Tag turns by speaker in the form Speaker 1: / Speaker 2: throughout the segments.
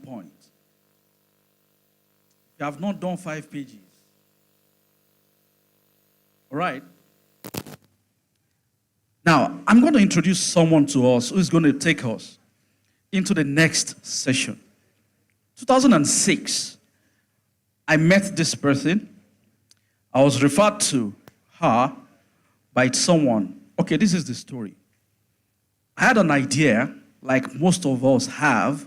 Speaker 1: point. You have not done 5 pages. All right? Now, I'm going to introduce someone to us who is going to take us into the next session. 2006, I met this person. I was referred to her by someone. Okay, this is the story. I had an idea, like most of us have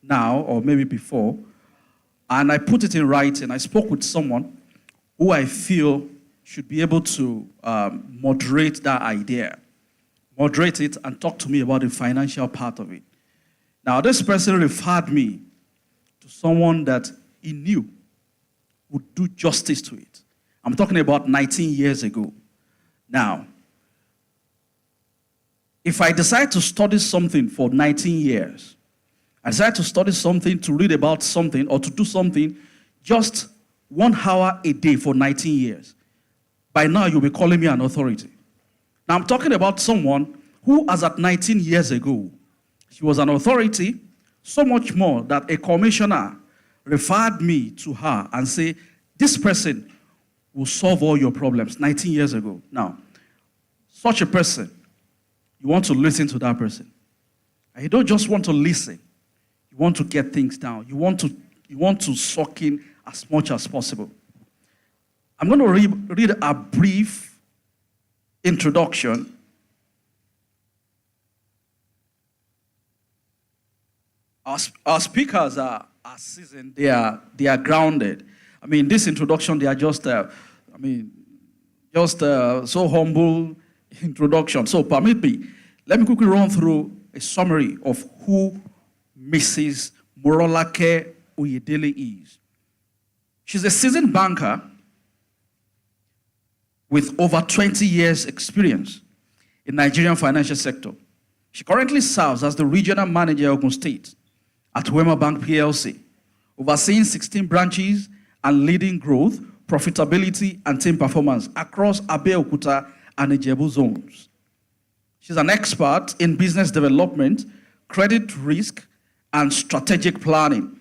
Speaker 1: now, or maybe before, and I put it in writing. I spoke with someone who I feel should be able to moderate that idea, moderate it, and talk to me about the financial part of it. Now, this person referred me to someone that he knew would do justice to it. I'm talking about 19 years ago. Now, if I decide to study something for 19 years, I decide to study something, to read about something, or to do something just 1 hour a day for 19 years, by now you'll be calling me an authority. Now, I'm talking about someone who, as at 19 years ago, she was an authority, so much more that a commissioner referred me to her and said, this person will solve all your problems 19 years ago. Now, such a person, you want to listen to that person. And you don't just want to listen. You want to get things down. You want to soak in as much as possible. I'm going to read a brief introduction. Our speakers are seasoned. They are grounded. I mean, this introduction, they are just, so humble introduction. So permit me, let me quickly run through a summary of who Mrs. Morolake Oyedele is. She's a seasoned banker with over 20 years experience in Nigerian financial sector. She currently serves as the regional manager of Ogun State at WEMA Bank PLC, overseeing 16 branches and leading growth, profitability, and team performance across Abeokuta and Ijebu zones. She's an expert in business development, credit risk, and strategic planning.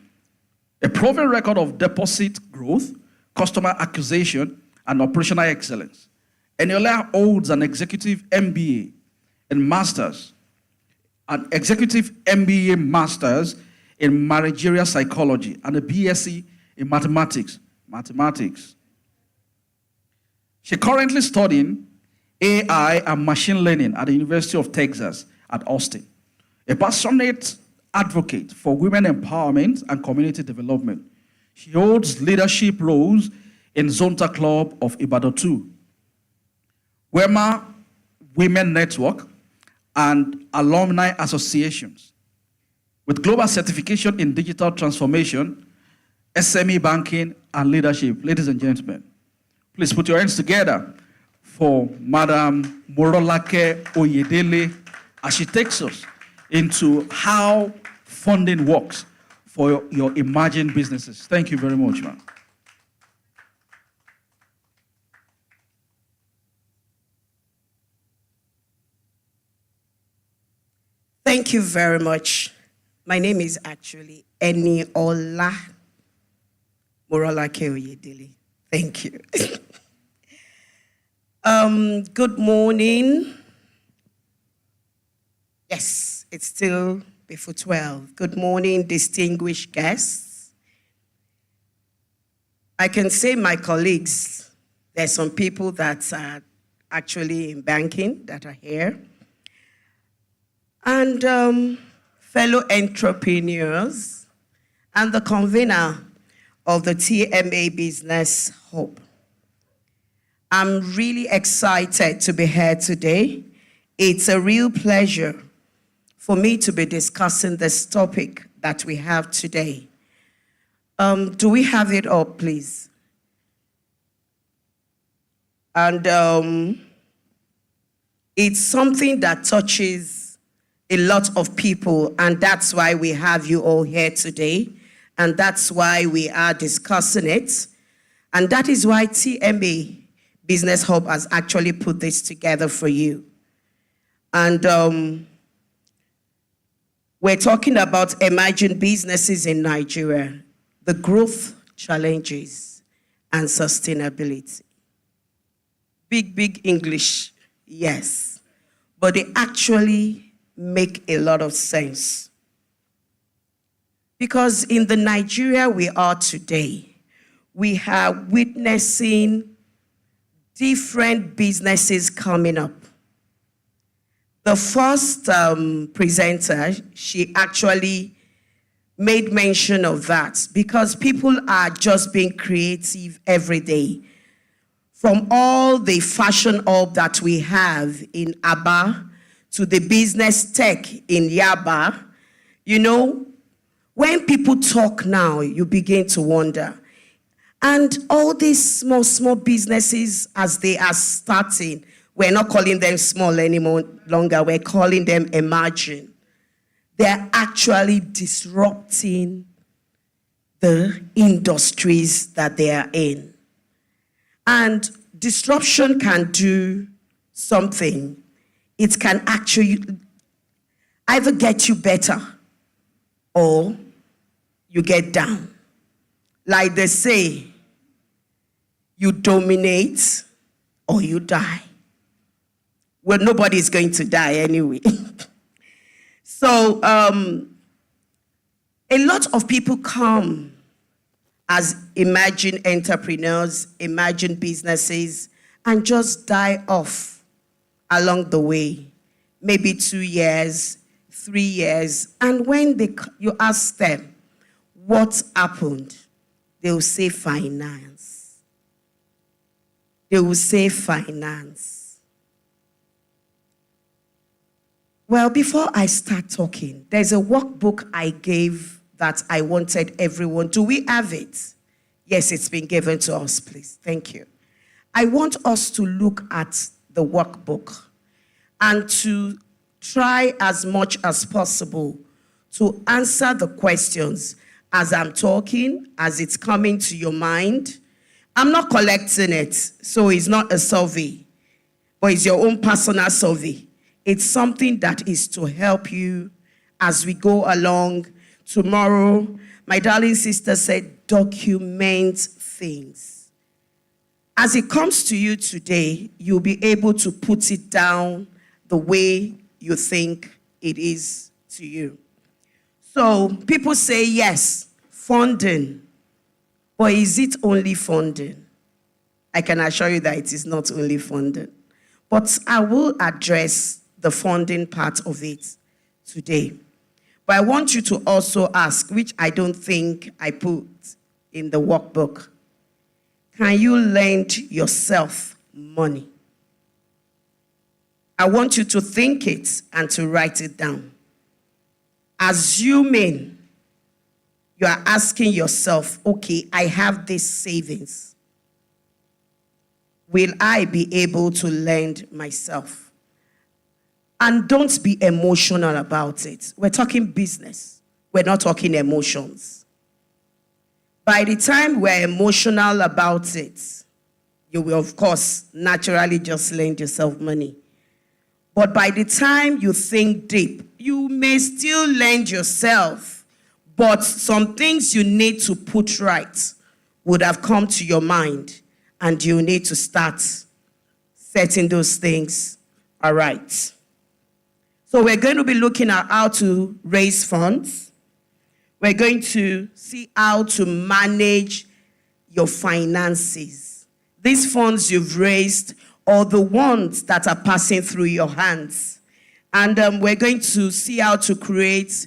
Speaker 1: A proven record of deposit growth, customer acquisition, and operational excellence. Eniola holds an executive MBA in masters, an executive MBA masters in managerial psychology, and a BSc in mathematics. She's currently studying AI and machine learning at the University of Texas at Austin. A passionate advocate for women empowerment and community development. She holds leadership roles in Zonta Club of Ibadan 2, WEMA Women Network, and alumni associations. With global certification in digital transformation, SME banking, and leadership. Ladies and gentlemen, please put your hands together for Madam Morolake Oyedele as she takes us into how funding works for your emerging businesses. Thank you very much, ma'am.
Speaker 2: Thank you very much. My name is actually Eniola Morolake Oyedele. Thank you. Good morning. Yes, it's still before 12. Good morning, distinguished guests. I can say my colleagues, there's some people that are actually in banking that are here. And fellow entrepreneurs and the convener of the TMA Business Hub. I'm really excited to be here today. It's a real pleasure for me to be discussing this topic that we have today. Do we have it up, please? And it's something that touches a lot of people, and that's why we have you all here today, and that's why we are discussing it, and that is why TMA Business Hub has actually put this together for you. And We're talking about emerging businesses in Nigeria, the growth challenges and sustainability. Big English, yes, but they actually make a lot of sense. Because in the Nigeria we are today, we are witnessing different businesses coming up. The first presenter, she actually made mention of that because people are just being creative every day. From all the fashion hub that we have in Aba to the business tech in Yaba, you know, when people talk now, you begin to wonder. And all these small businesses, as they are starting, we're not calling them small anymore longer, we're calling them emerging. They're actually disrupting the industries that they are in. And disruption can do something. It can actually either get you better or you get down. Like they say, you dominate or you die. Well, nobody is going to die anyway. So a lot of people come as emerging entrepreneurs, emerging businesses, and just die off along the way. Maybe 2 years, 3 years. And when you ask them what happened, they will say finance. They will say finance. Well, before I start talking, there's a workbook I gave that I wanted everyone. Do we have it? Yes, it's been given to us, please. Thank you. I want us to look at the workbook and to try as much as possible to answer the questions as I'm talking, as it's coming to your mind. I'm not collecting it, so it's not a survey, but it's your own personal survey. It's something that is to help you as we go along. Tomorrow, my darling sister said, document things. As it comes to you today, you'll be able to put it down the way you think it is to you. So people say, yes, funding. But is it only funding? I can assure you that it is not only funding. But I will address the funding part of it today. But I want you to also ask, which I don't think I put in the workbook, can you lend yourself money? I want you to think it and to write it down. Assuming you are asking yourself, okay, I have this savings. Will I be able to lend myself? And don't be emotional about it. We're talking business. We're not talking emotions. By the time we're emotional about it, you will, of course, naturally just lend yourself money. But by the time you think deep, you may still lend yourself, but some things you need to put right would have come to your mind, and you need to start setting those things all right. So we're going to be looking at how to raise funds. We're going to see how to manage your finances. These funds you've raised or the ones that are passing through your hands. And we're going to see how to create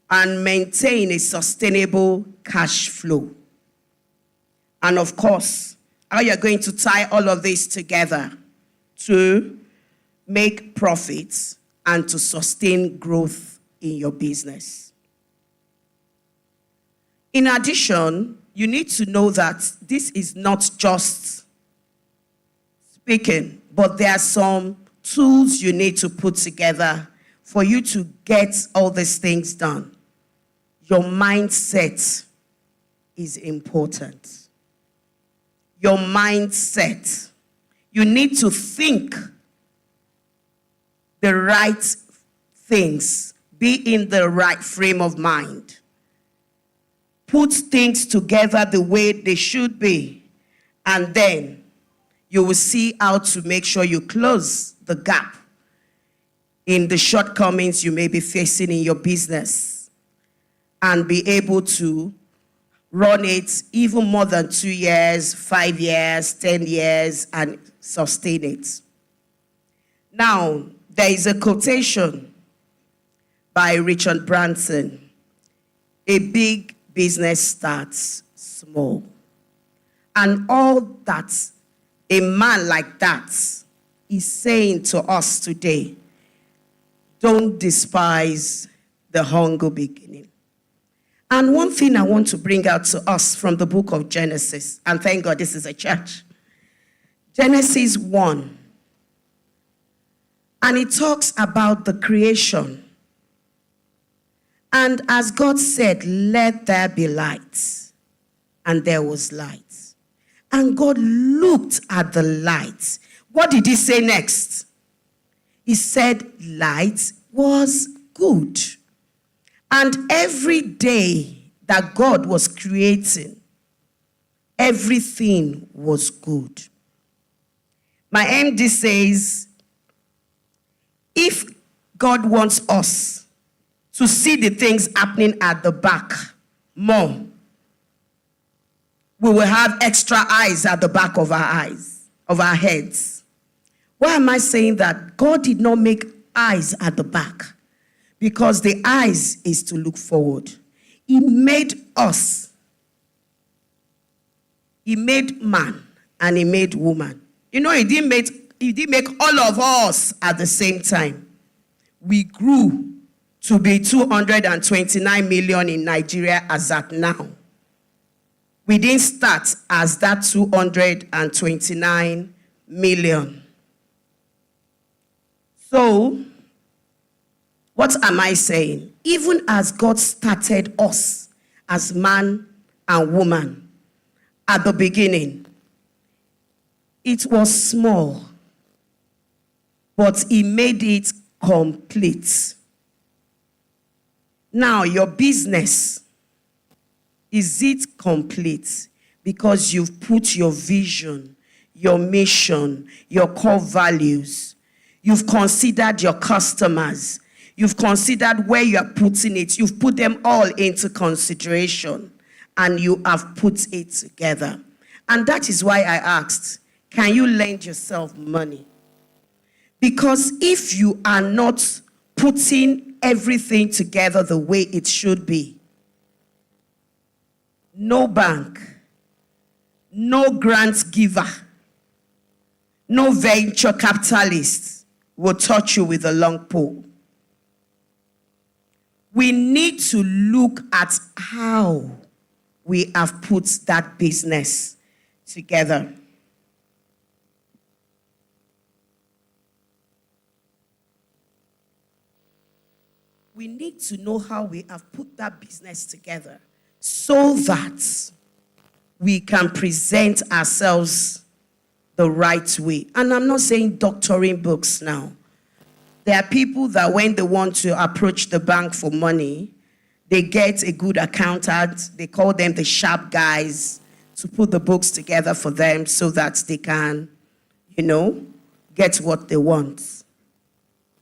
Speaker 2: and maintain a sustainable cash flow. And of course, how you're going to tie all of this together to make profits and to sustain growth in your business. In addition, you need to know that this is not just speaking, but there are some tools you need to put together for you to get all these things done. Your mindset is important. Your mindset. You need to think the right things Be in the right frame of mind. Put things together the way they should be. And then you will see how to make sure you close the gap in the shortcomings you may be facing in your business and be able to run it even more than 2 years, 5 years, 10 years, and sustain it. Now, there is a quotation by Richard Branson. A big business starts small. And all that a man like that is saying to us today, don't despise the humble beginning. And one thing I want to bring out to us from the book of Genesis, and thank God this is a church, Genesis 1, and it talks about the creation. And as God said, let there be light, and there was light. And God looked at the light. What did he say next? He said, light was good. And every day that God was creating, everything was good. My MD says, if God wants us to see the things happening at the back more, we will have extra eyes at the back of our eyes, of our heads. Why am I saying that? God did not make eyes at the back because the eyes is to look forward. He made us. He made man and he made woman. You know, he didn't make all of us at the same time. We grew to be 229 million in Nigeria as at now. We didn't start as that 229 million. So, what am I saying? Even as God started us as man and woman at the beginning, it was small, but he made it complete. Now, your business, is it complete? Because you've put your vision, your mission, your core values. You've considered your customers. You've considered where you are putting it. You've put them all into consideration. And you have put it together. And that is why I asked, can you lend yourself money? Because if you are not putting everything together the way it should be, no bank, no grant giver, no venture capitalist will touch you with a long pole. We need to look at how we have put that business together. We need to know how we have put that business together so that we can present ourselves the right way. And I'm not saying doctoring books now. There are people that when they want to approach the bank for money, they get a good accountant. They call them the sharp guys to put the books together for them so that they can, get what they want.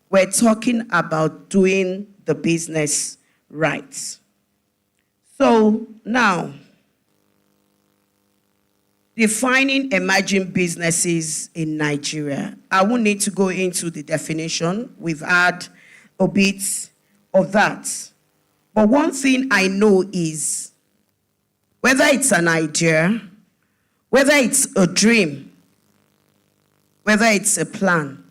Speaker 2: We're talking about doing the business right. So now, defining emerging businesses in Nigeria. I won't need to go into the definition. We've had a bit of that. But one thing I know is, whether it's an idea, whether it's a dream, whether it's a plan,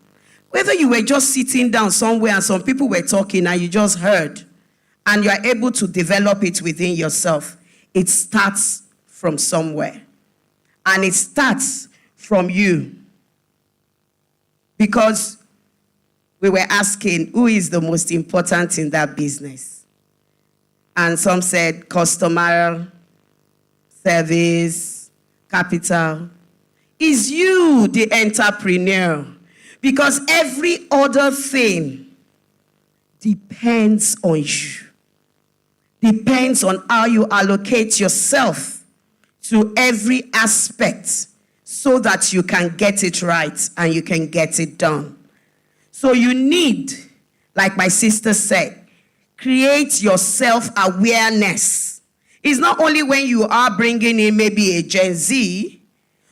Speaker 2: whether you were just sitting down somewhere and some people were talking and you just heard, and you are able to develop it within yourself, it starts from somewhere. And it starts from you. Because we were asking, who is the most important in that business? And some said customer, service, capital. Is you the entrepreneur? Because every other thing depends on you. Depends on how you allocate yourself to every aspect so that you can get it right and you can get it done. So you need, like my sister said, create your self-awareness. It's not only when you are bringing in maybe a Gen Z,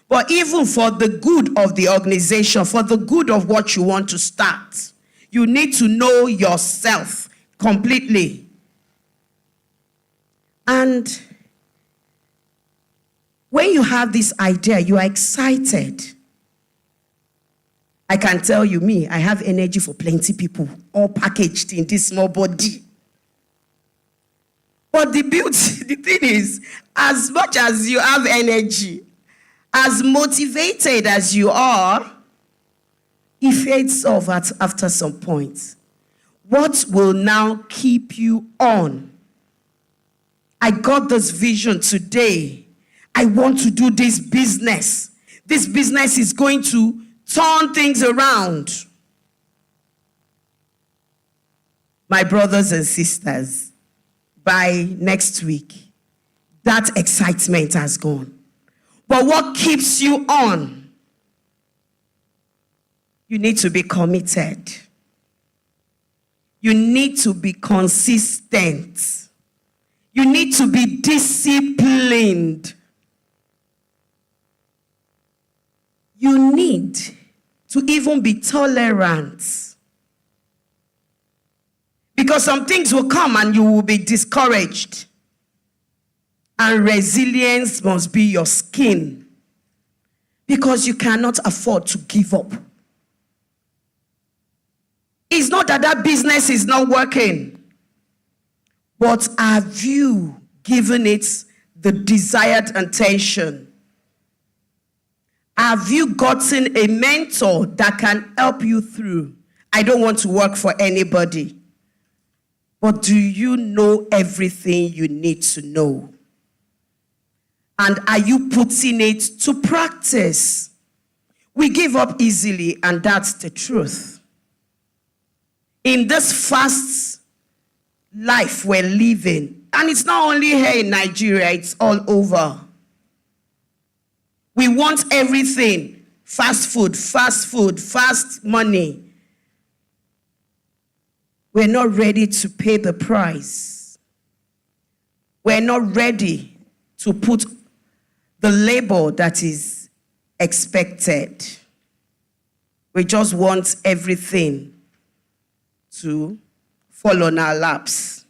Speaker 2: but even for the good of the organization, for the good of what you want to start, you need to know yourself completely. And when you have this idea, you are excited. I can tell you, me, I have energy for plenty people, all packaged in this small body. But the thing is, as much as you have energy, as motivated as you are, it fades off after some point. What will now keep you on? I got this vision today. I want to do this business. This business is going to turn things around. My brothers and sisters, by next week, that excitement has gone. But what keeps you on? You need to be committed. You need to be consistent. You need to be disciplined. You need to even be tolerant. Because some things will come and you will be discouraged. And resilience must be your skin. Because you cannot afford to give up. It's not that that business is not working. But have you given it the desired attention? Have you gotten a mentor that can help you through? I don't want to work for anybody. But do you know everything you need to know? And are you putting it to practice? We give up easily, and that's the truth. In this fast life we're living, and it's not only here in Nigeria, it's all over. We want everything. Fast food, fast money. We're not ready to pay the price. We're not ready to put the labor that is expected. We just want everything to fall on our laps.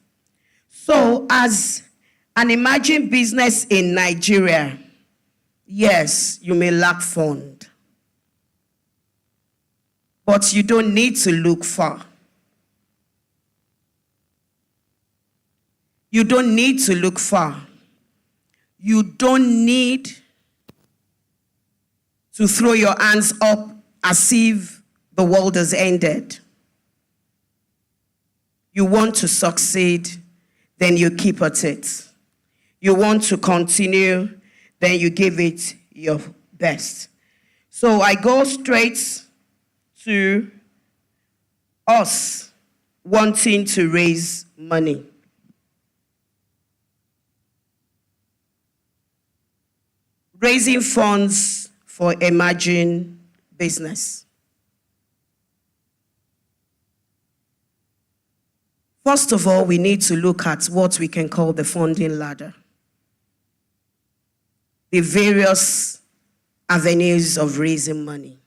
Speaker 2: So as an emerging business in Nigeria, yes, you may lack fund. But you don't need to look far. You don't need to look far. You don't need to throw your hands up as if the world has ended. You want to succeed, then you keep at it. You want to continue, then you give it your best. So I go straight to us wanting to raise money. Raising funds for emerging business. First of all, we need to look at what we can call the funding ladder. The various avenues of raising money.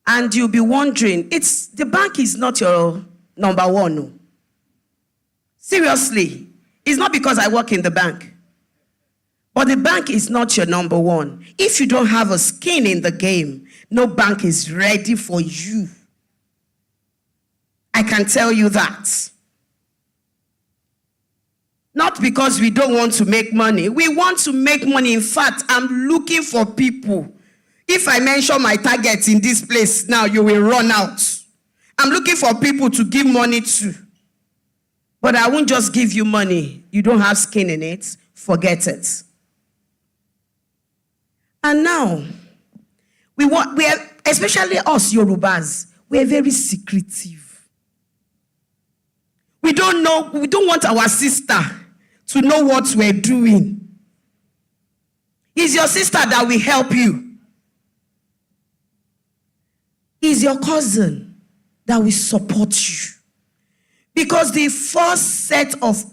Speaker 2: And you'll be wondering, the bank is not your number one. No. Seriously, it's not because I work in the bank. But the bank is not your number one. If you don't have a skin in the game, no bank is ready for you. I can tell you that. Not because we don't want to make money. We want to make money. In fact, I'm looking for people. If I mention my targets in this place now, you will run out. I'm looking for people to give money to. But I won't just give you money. You don't have skin in it. Forget it. And now, we are, especially us Yorubas, we are very secretive. We don't want our sister to know what we're doing. It's your sister that will help you. It's your cousin that will support you. Because the first set of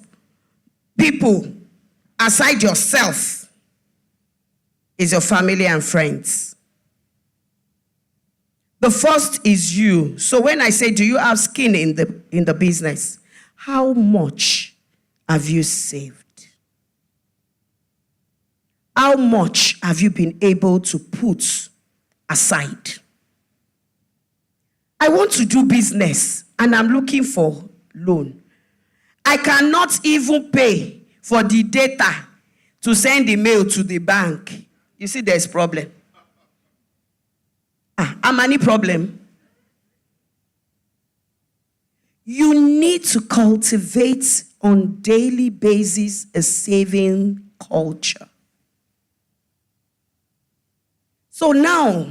Speaker 2: people aside yourself is your family and friends. The first is you. So when I say, do you have skin in the business? How much have you saved? How much have you been able to put aside? I want to do business and I'm looking for loan. I cannot even pay for the data to send the mail to the bank. You see, there's problem. How many problem? You need to cultivate on daily basis a saving culture. So now,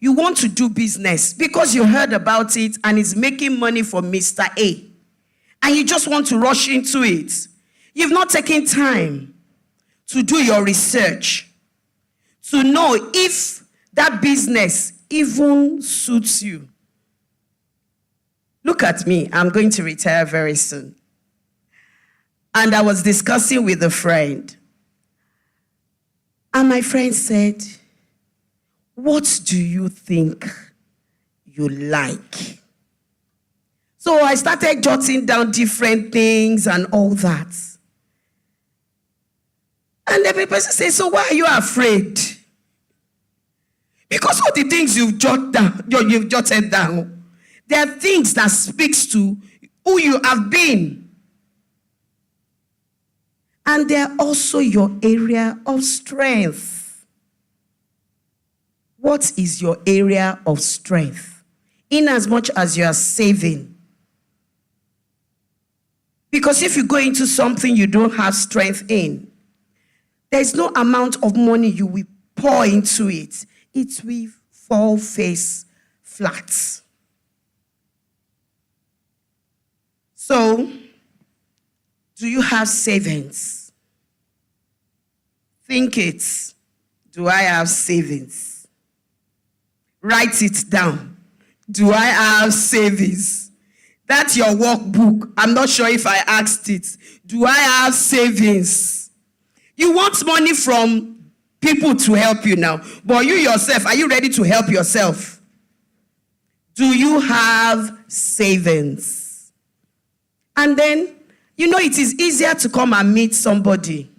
Speaker 2: you want to do business because you heard about it and it's making money for Mr. A. And you just want to rush into it. You've not taken time to do your research, to know if that business even suits you. Look at me, I'm going to retire very soon. And I was discussing with a friend. And my friend said, what do you think you like? So I started jotting down different things and all that. And every person says, so why are you afraid? Because all the things you've jotted down, there are things that speaks to who you have been. And they're also your area of strength. What is your area of strength? In as much as you are saving. Because if you go into something you don't have strength in, there's no amount of money you will pour into it. It will fall face flat. So, do you have savings? Think it. Do I have savings? Write it down. Do I have savings? That's your workbook. I'm not sure if I asked it. Do I have savings? You want money from people to help you now. But you yourself, are you ready to help yourself? Do you have savings? And then, it is easier to come and meet somebody.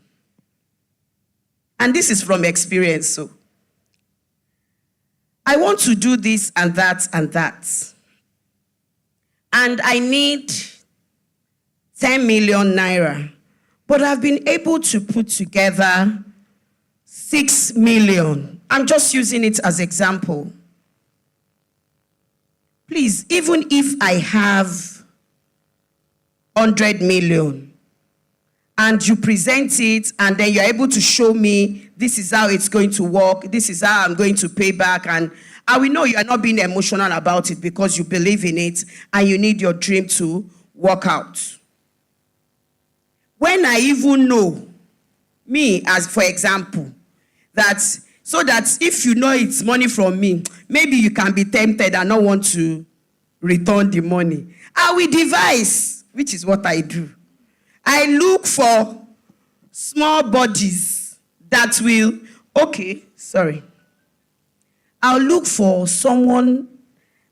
Speaker 2: And this is from experience, so. I want to do this and that and that. And I need 10 million naira. But I've been able to put together 6 million. I'm just using it as example. Please, even if I have 100 million and you present it and then you're able to show me this is how it's going to work, this is how I'm going to pay back, and I will know you are not being emotional about it because you believe in it and you need your dream to work out. When I even know, me as for example, so that if you know it's money from me, maybe you can be tempted and not want to return the money. I will devise, which is what I do. I look for small bodies that will, I'll look for someone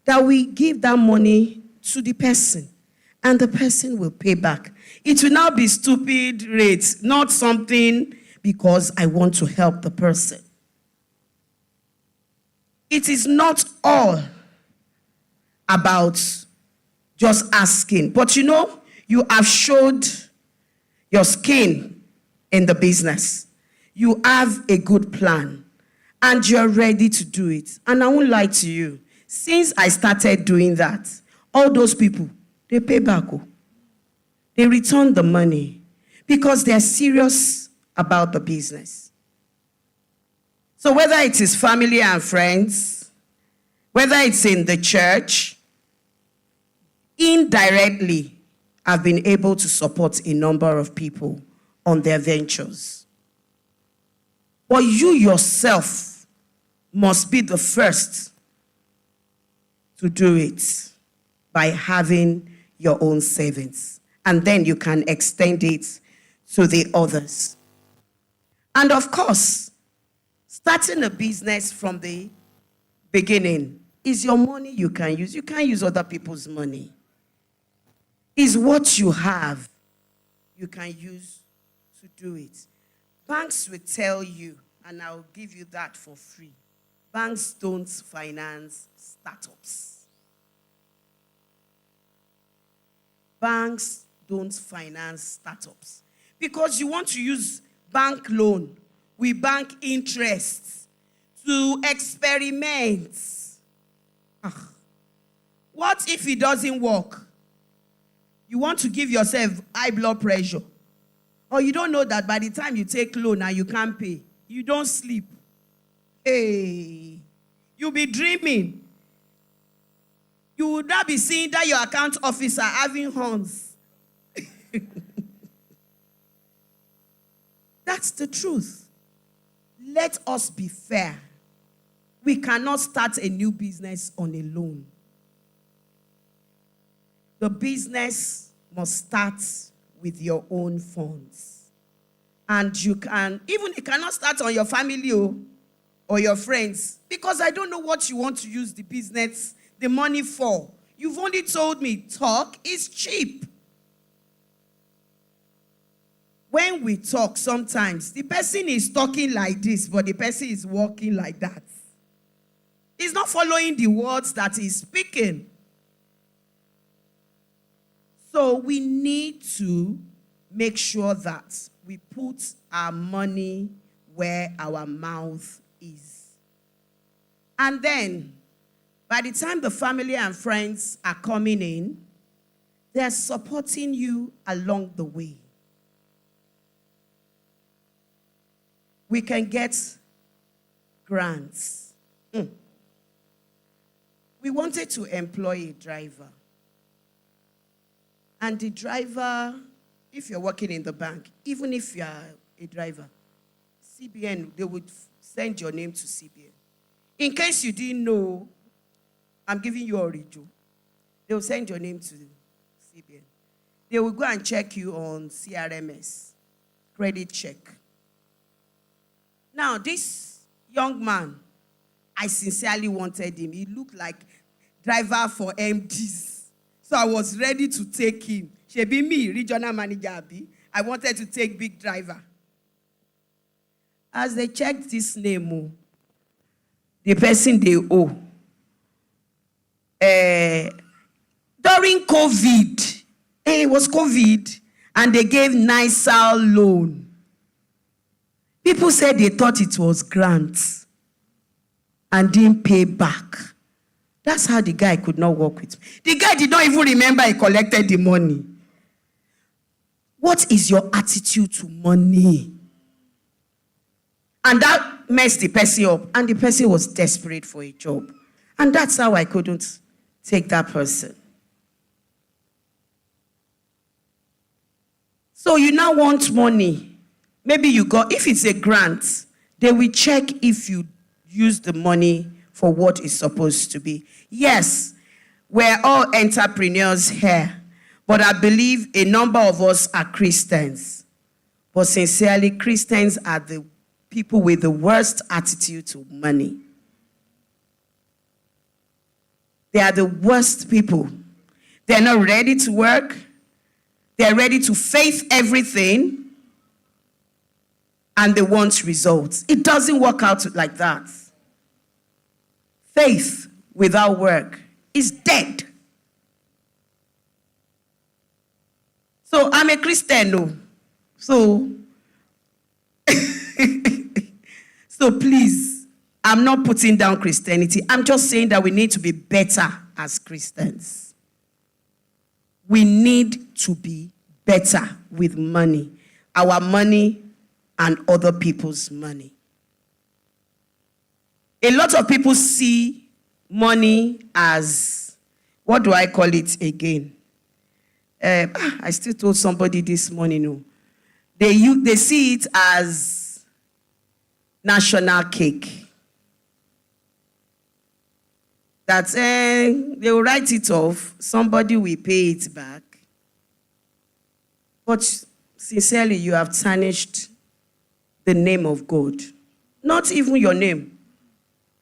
Speaker 2: that will give that money to the person and the person will pay back. It will now be stupid rates, not something because I want to help the person. It is not all about just asking. But you have showed your skin in the business. You have a good plan. And you're ready to do it. And I won't lie to you. Since I started doing that, all those people, they pay back. They return the money because they're serious about the business. So whether it is family and friends, whether it's in the church, indirectly, have been able to support a number of people on their ventures. But you yourself must be the first to do it by having your own savings. And then you can extend it to the others. And of course, starting a business from the beginning is your money you can use. You can't use other people's money. It's what you have you can use to do it. Banks will tell you, and I'll give you that for free, banks don't finance startups. Banks don't finance startups because you want to use bank loan with bank interest to experiment. What if it doesn't work? You want to give yourself high blood pressure, or you don't know that by the time you take loan and you can't pay, you don't sleep. Hey, you'll be dreaming. You would not be seeing that your account officer having horns. That's the truth. Let us be fair. We cannot start a new business on a loan. The business must start with your own funds. And you cannot start on your family or your friends, because I don't know what you want to use the business, the money for. You've only told me talk is cheap. When we talk, sometimes the person is talking like this, but the person is walking like that. He's not following the words that he's speaking. So we need to make sure that we put our money where our mouth is. And then, by the time the family and friends are coming in, they're supporting you along the way. We can get grants. We wanted to employ a driver. And the driver, if you're working in the bank, even if you're a driver, CBN, they would send your name to CBN. In case you didn't know, I'm giving you a review. They will send your name to CBN. They will go and check you on CRMS, credit check. Now, this young man, I sincerely wanted him. He looked like driver for MDs. So I was ready to take him. She be me, regional manager. I wanted to take big driver. As they checked this name, the person they owe, during COVID, it was COVID, and they gave NISA loan. People said they thought it was grants and didn't pay back. That's how the guy could not work with me. The guy did not even remember he collected the money. What is your attitude to money? And that messed the person up. And the person was desperate for a job. And that's how I couldn't take that person. So you now want money. Maybe you got, if it's a grant, they will check if you use the money for what it's supposed to be. Yes, we're all entrepreneurs here, but I believe a number of us are Christians. But sincerely, Christians are the people with the worst attitude to money. They are the worst people. They're not ready to work. They're ready to face everything. And they want results. It doesn't work out like that. Faith without work is dead. So I'm a Christian, no. So please, I'm not putting down Christianity. I'm just saying that we need to be better as Christians. We need to be better with money. Our money and other people's money. A lot of people see money as, what do I call it again? I still told somebody this morning, they see it as national cake. That they will write it off, somebody will pay it back. But sincerely, you have tarnished the name of God. Not even your name.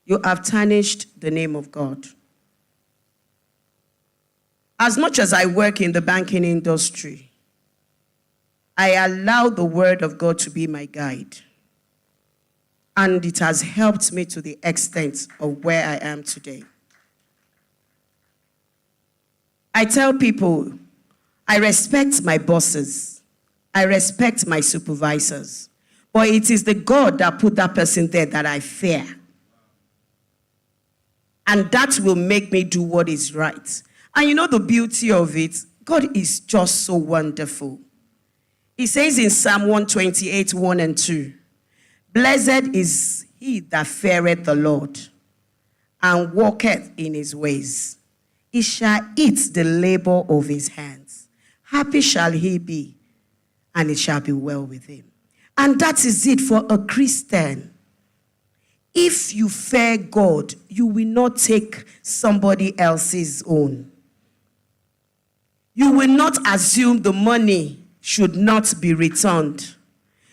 Speaker 2: You have tarnished the name of God. As much as I work in the banking industry, I allow the word of God to be my guide. And it has helped me to the extent of where I am today. I tell people, I respect my bosses. I respect my supervisors. But it is the God that put that person there that I fear. And that will make me do what is right. And you know the beauty of it? God is just so wonderful. He says in Psalm 128, 1 and 2, "Blessed is he that feareth the Lord, and walketh in his ways. He shall eat the labor of his hands. Happy shall he be, and it shall be well with him." And that is it for a Christian. If you fear God, you will not take somebody else's own. You will not assume the money should not be returned.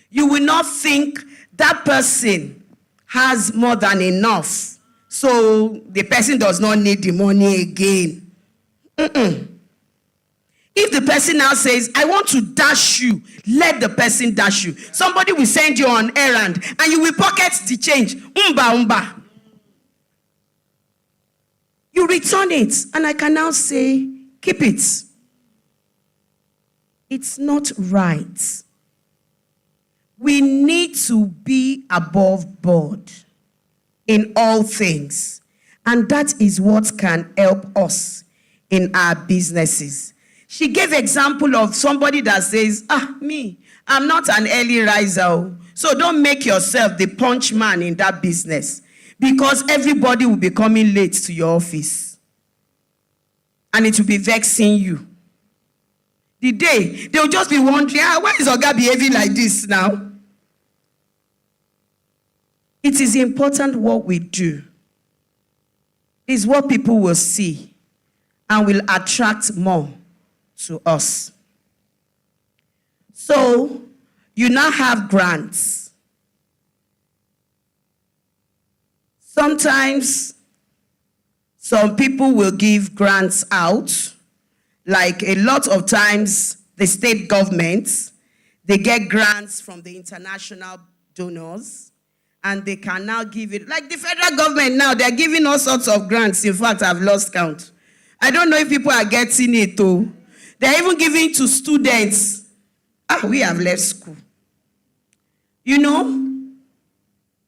Speaker 2: You will not think that person has more than enough, so the person does not need the money again. If the person now says, "I want to dash you," let the person dash you. Somebody will send you on errand and you will pocket the change. Umba. You return it, and I can now say, keep it. It's not right. We need to be above board in all things. And that is what can help us in our businesses. She gave example of somebody that says, I'm not an early riser, so don't make yourself the punch man in that business, because everybody will be coming late to your office. And it will be vexing you. The day, they'll just be wondering, why is Oga behaving like this now? It is important what we do. It's what people will see and will attract more to us. So, you now have grants. Sometimes, some people will give grants out. Like a lot of times, the state governments, they get grants from the international donors, and they can now give it. Like the federal government now, they're giving all sorts of grants. In fact, I've lost count. I don't know if people are getting it too. They're even giving to students. We have left school. You know?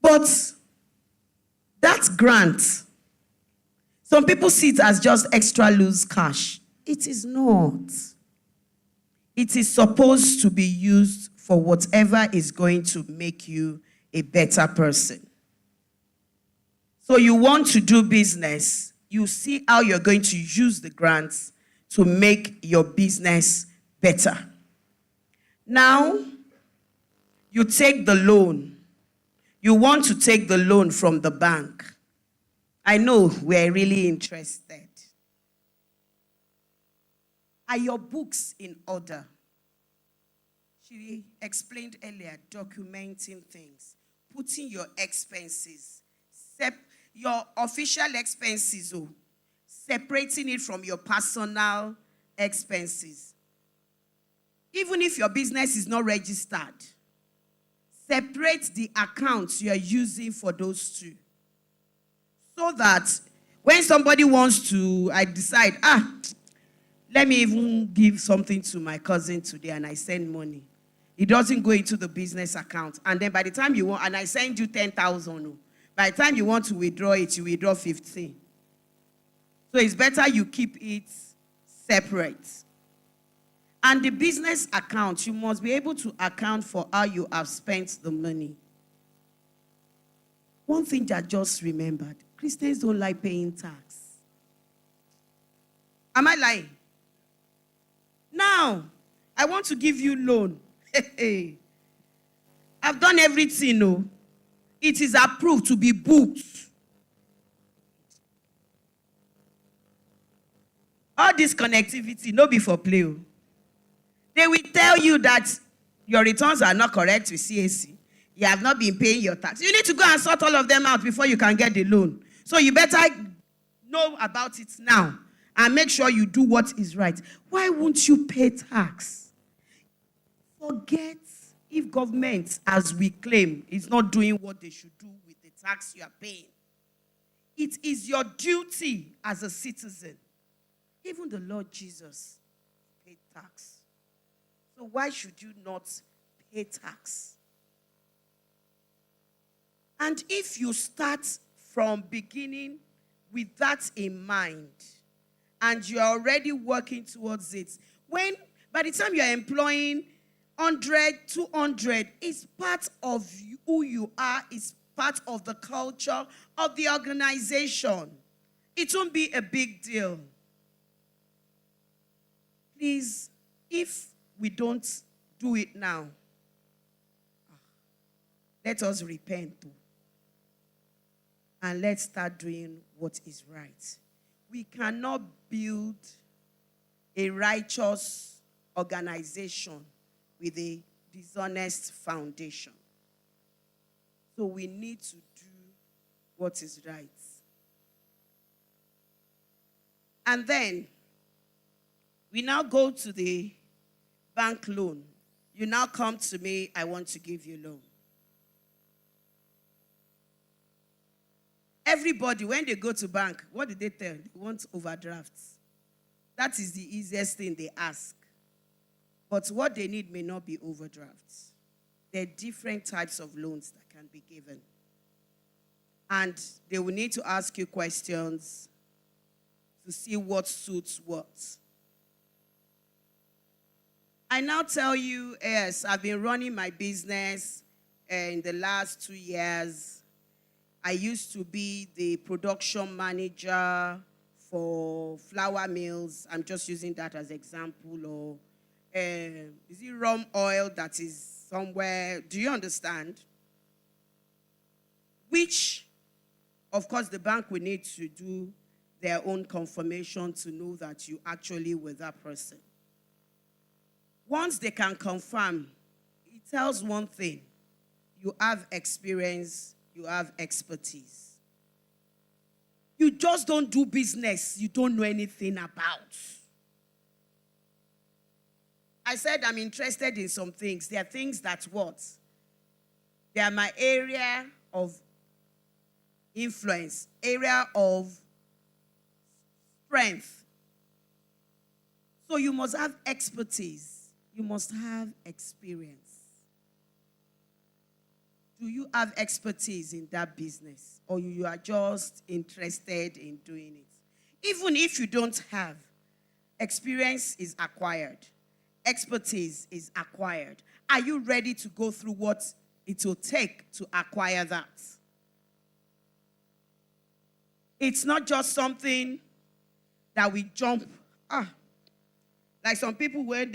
Speaker 2: But that grant, some people see it as just extra loose cash. It is not. It is supposed to be used for whatever is going to make you a better person. So you want to do business, you see how you're going to use the grants to make your business better. Now, you take the loan. You want to take the loan from the bank. I know we're really interested. Are your books in order? She explained earlier, documenting things, putting your expenses, your official expenses, separating it from your personal expenses. Even if your business is not registered, separate the accounts you are using for those two. So that when somebody wants to, I decide, let me even give something to my cousin today and I send money. It doesn't go into the business account. And then by the time you want, and I send you 10,000, by the time you want to withdraw it, you withdraw 15. So it's better you keep it separate. And the business account, you must be able to account for how you have spent the money. One thing that I just remembered, Christians don't like paying tax. Am I lying? Now, I want to give you loan. I've done everything, no. It is approved to be booked. All this connectivity, no be for play. They will tell you that your returns are not correct with CAC. You have not been paying your tax. You need to go and sort all of them out before you can get the loan. So you better know about it now and make sure you do what is right. Why won't you pay tax? Forget if government, as we claim, is not doing what they should do with the tax you are paying. It is your duty as a citizen. Even the Lord Jesus paid tax. So why should you not pay tax? And if you start from beginning with that in mind, and you're already working towards it, when by the time you're employing 100, 200, it's part of who you are, it's part of the culture of the organization. It won't be a big deal. Please, if we don't do it now, let us repent too. And let's start doing what is right. We cannot build a righteous organization with a dishonest foundation. So we need to do what is right. And then, we now go to the bank loan. You now come to me, I want to give you loan. Everybody, when they go to bank, what do they tell? They want overdrafts. That is the easiest thing they ask. But what they need may not be overdrafts. There are different types of loans that can be given. And they will need to ask you questions to see what suits what. I now tell you, yes, I've been running my business in the last 2 years. I used to be the production manager for flour mills. I'm just using that as example. Or is it rum oil that is somewhere? Do you understand? Which, of course, the bank will need to do their own confirmation to know that you actually were that person. Once they can confirm, it tells one thing. You have experience, you have expertise. You just don't do business you don't know anything about. I said I'm interested in some things. There are things that what? They are my area of influence, area of strength. So you must have expertise. You must have experience. Do you have expertise in that business, or you are just interested in doing it? Even if you don't have, experience is acquired. Expertise is acquired. Are you ready to go through what it will take to acquire that? It's not just something that we jump. Like some people when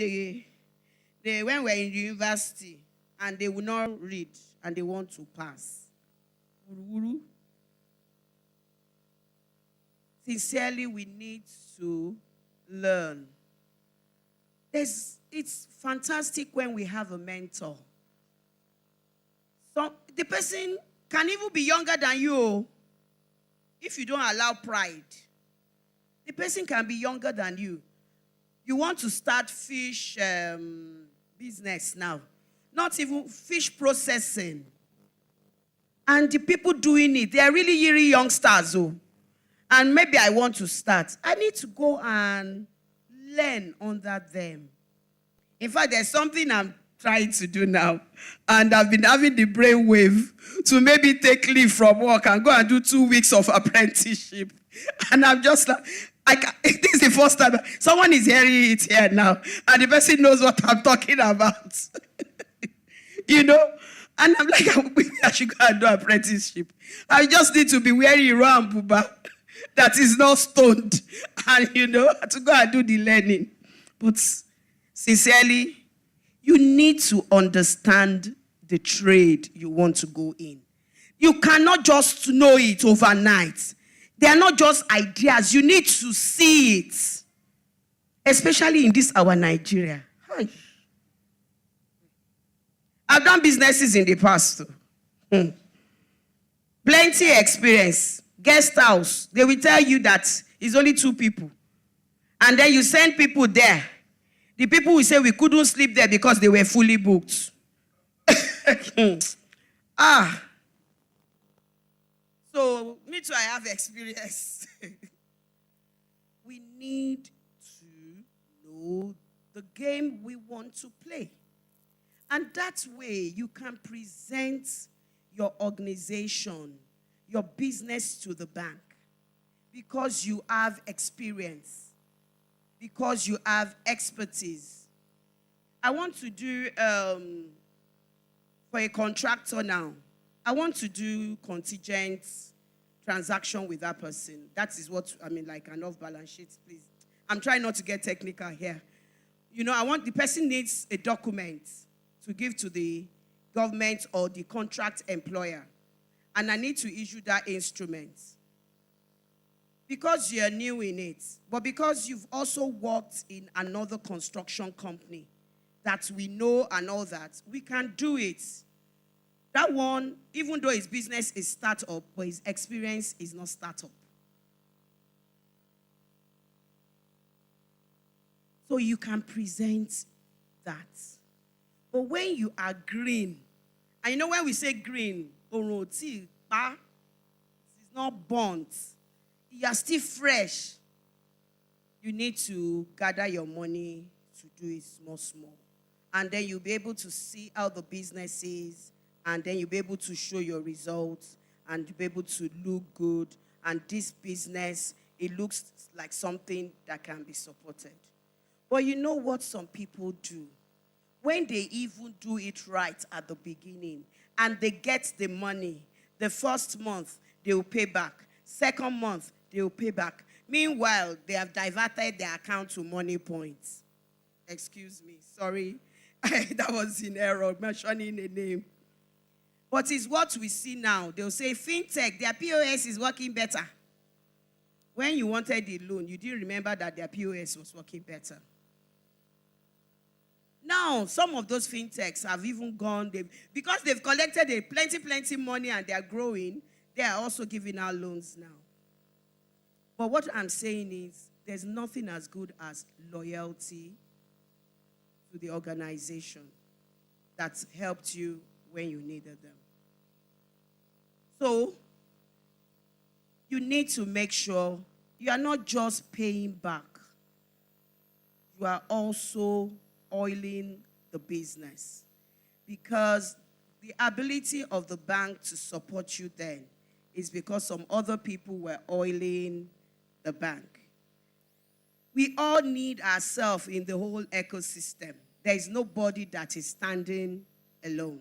Speaker 2: when we're in university and they will not read and they want to pass. Sincerely, we need to learn. It's fantastic when we have a mentor. So the person can even be younger than you if you don't allow pride. The person can be younger than you. You want to start fish business now. Not even fish processing. And the people doing it, they are really youngsters. And maybe I want to start. I need to go and learn under them. In fact, there's something I'm trying to do now. And I've been having the brainwave to maybe take leave from work and go and do 2 weeks of apprenticeship. And I'm just like, this is the first time someone is hearing it here now. And the person knows what I'm talking about. You know? And I'm like, I should go and do apprenticeship. I just need to be wearing a ram buba that is not stoned. And, to go and do the learning. But Sincerely, you need to understand the trade you want to go in. You cannot just know it overnight. They are not just ideas. You need to see it. Especially in this our Nigeria. Hi. I've done businesses in the past. Plenty experience. Guest house. They will tell you that it's only 2 people. And then you send people there. The people will say we couldn't sleep there because they were fully booked. So, me too, I have experience. We need to know the game we want to play. And that way, you can present your organization, your business to the bank. Because you have experience. Because you have expertise. I want to do, for a contractor now, I want to do contingent transaction with that person. That is what, like an off-balance sheet, please. I'm trying not to get technical here. The person needs a document to give to the government or the contract employer. And I need to issue that instrument. Because you're new in it, but because you've also worked in another construction company that we know and all that, we can do it. That one, even though his business is startup, but his experience is not startup. So you can present that. But when you are green, and when we say green, it is not burnt. You are still fresh. You need to gather your money to do it small. And then you'll be able to see how the business is, and then you'll be able to show your results, and you'll be able to look good. And this business, it looks like something that can be supported. But you know what some people do? When they even do it right at the beginning, and they get the money, the first month, they will pay back. Second month, they will pay back. Meanwhile, they have diverted their account to money points. Excuse me, sorry. That was in error, mentioning a name. But it's what we see now. They'll say, fintech, their POS is working better. When you wanted the loan, you didn't remember that their POS was working better. Now, some of those fintechs have even gone, because they've collected plenty money and they are growing, they are also giving out loans now. But what I'm saying is, there's nothing as good as loyalty to the organization that's helped you when you needed them. So, you need to make sure you are not just paying back. You are also oiling the business. Because the ability of the bank to support you then is because some other people were oiling the bank. We all need ourselves in the whole ecosystem. There is nobody that is standing alone.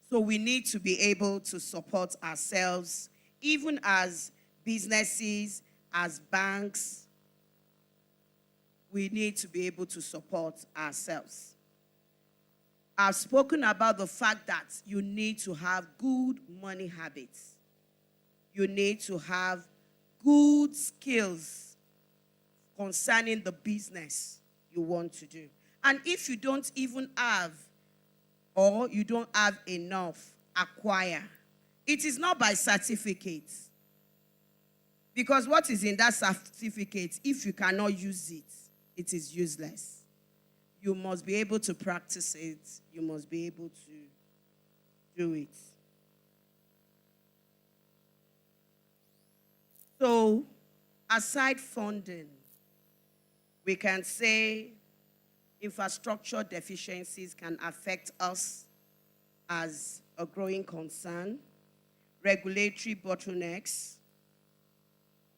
Speaker 2: So we need to be able to support ourselves, even as businesses, as banks. We need to be able to support ourselves. I've spoken about the fact that you need to have good money habits. You need to have good skills concerning the business you want to do. And if you don't even have, or you don't have enough, acquire. It is not by certificates. Because what is in that certificate, if you cannot use it, it is useless. You must be able to practice it. You must be able to do it. So, aside funding, we can say infrastructure deficiencies can affect us as a growing concern, regulatory bottlenecks,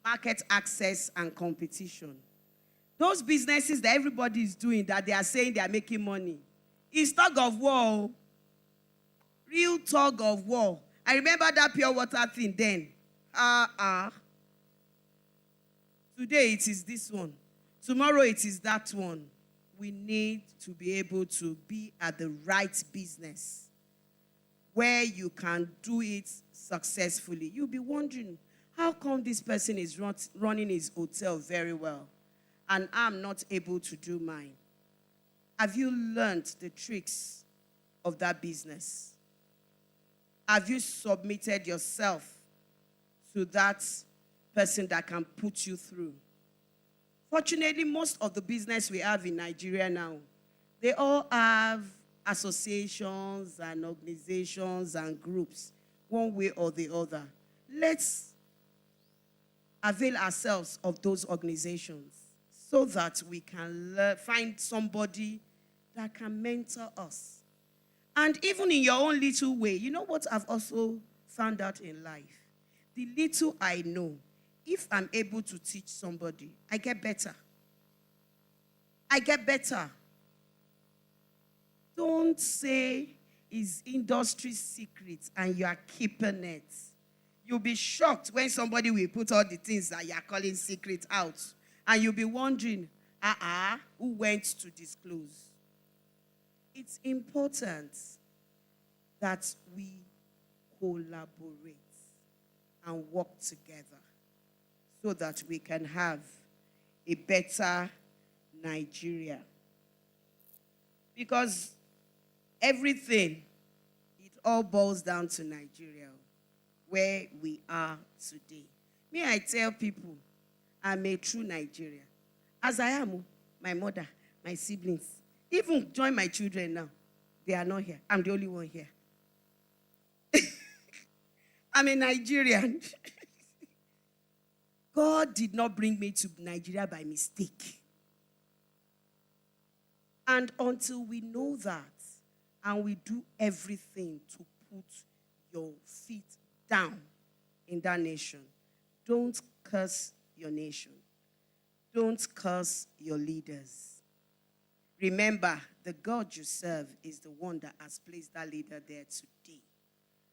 Speaker 2: market access and competition. Those businesses that everybody is doing that they are saying they are making money, it's tug of war. Real tug of war. I remember that pure water thing then. Today it is this one. Tomorrow it is that one. we need to be able to be at the right business where you can do it successfully. You'll be wondering, how come this person is running his hotel very well and I'm not able to do mine? Have you learned the tricks of that business? Have you submitted yourself to that person that can put you through? Fortunately, most of the business we have in Nigeria now, they all have associations and organizations and groups, one way or the other. Let's avail ourselves of those organizations so that we can find somebody that can mentor us. And even in your own little way, you know what I've also found out in life? The little I know, if I'm able to teach somebody, I get better. I get better. Don't say it's industry secrets and you are keeping it. You'll be shocked when somebody will put all the things that you are calling secret out. And you'll be wondering, who went to disclose? It's important that we collaborate and work together so that we can have a better Nigeria. Because everything, it all boils down to Nigeria, where we are today. Me, I tell people, I'm a true Nigerian. As I am, my mother, my siblings, even join my children now. They are not here. I'm the only one here. I'm a Nigerian. God did not bring me to Nigeria by mistake. And until we know that, and we do everything to put your feet down in that nation, don't curse your nation. Don't curse your leaders. Remember, the God you serve is the one that has placed that leader there today.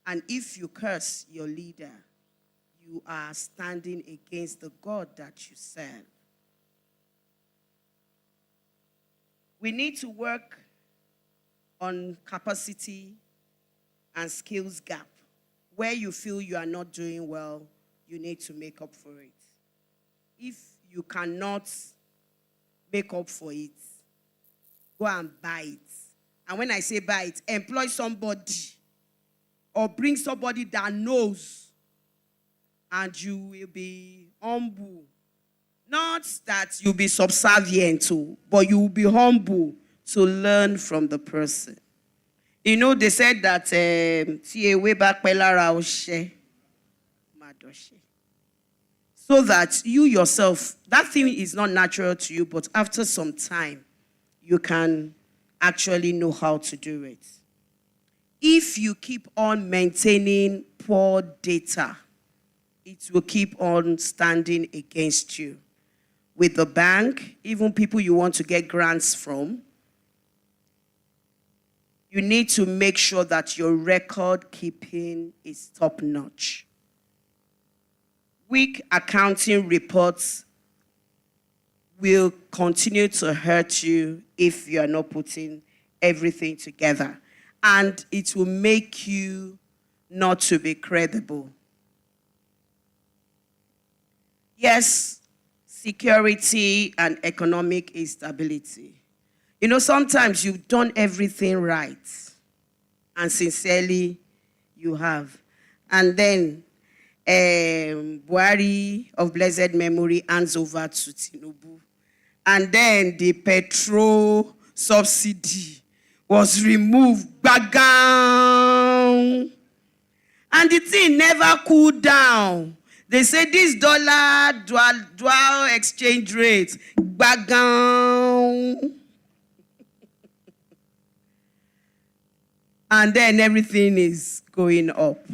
Speaker 2: And if you curse your leader, you are standing against the God that you serve. We need to work on capacity and skills gap. Where you feel you are not doing well, you need to make up for it. If you cannot make up for it, go and buy it. And when I say buy it, employ somebody or bring somebody that knows, and you will be humble. Not that you'll be subservient to, but you will be humble to learn from the person. You know, they said that way back so that you yourself, that thing is not natural to you, but after some time, you can actually know how to do it. If you keep on maintaining poor data, it will keep on standing against you. With the bank, even people you want to get grants from, you need to make sure that your record keeping is top notch. Weak accounting reports will continue to hurt you if you are not putting everything together. And it will make you not to be credible. Yes, security and economic instability. You know, sometimes you've done everything right, and sincerely you have. And then Buhari of blessed memory hands over to Tinubu. And then the petrol subsidy was removed. Bagam! And the thing never cooled down. They say this dollar dual exchange rate. Bagam! And then everything is going up.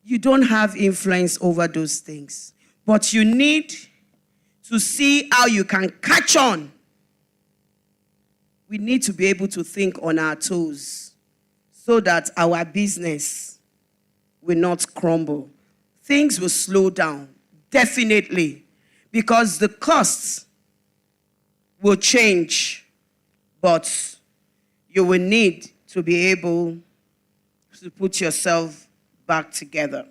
Speaker 2: You don't have influence over those things. But you need to see how you can catch on. We need to be able to think on our toes so that our business will not crumble. Things will slow down, definitely, because the costs will change, but you will need to be able to put yourself back together.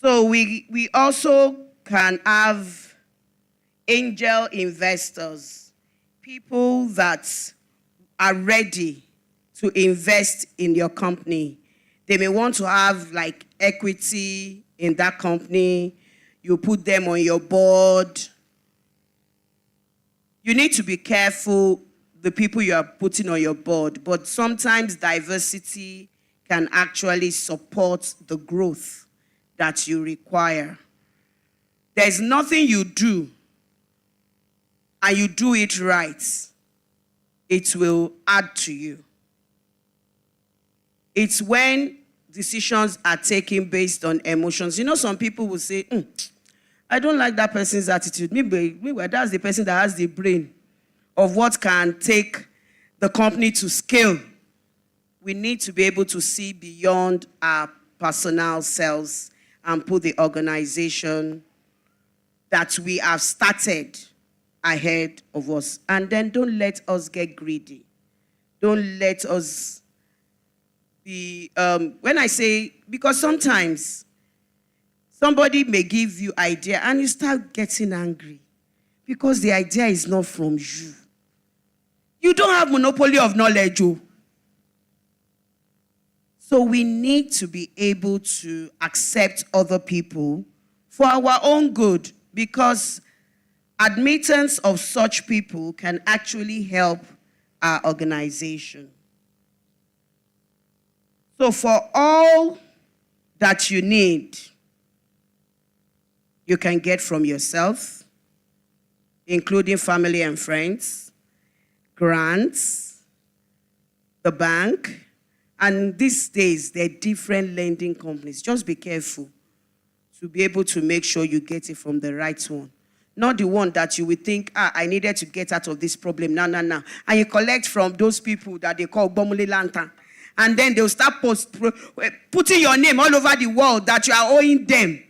Speaker 2: So we also can have angel investors, people that are ready to invest in your company. They may want to have like equity in that company. You put them on your board. You need to be careful the people you are putting on your board, but sometimes diversity can actually support the growth that you require. There's nothing you do and you do it right, it will add to you. It's when decisions are taken based on emotions. You know, some people will say, I don't like that person's attitude. Maybe that's the person that has the brain of what can take the company to scale. We need to be able to see beyond our personal selves and put the organization that we have started ahead of us. And then don't let us get greedy. Don't let us be, when I say, because sometimes somebody may give you idea and you start getting angry because the idea is not from you. You don't have monopoly of knowledge. Oh. So we need to be able to accept other people for our own good, because admittance of such people can actually help our organization. So for all that you need, you can get from yourself, including family and friends, grants, the bank, and these days there are different lending companies. Just be careful to be able to make sure you get it from the right one. Not the one that you would think, I needed to get out of this problem, no. And you collect from those people that they call Bomule Lantern. And then they'll start putting your name all over the world that you are owing them.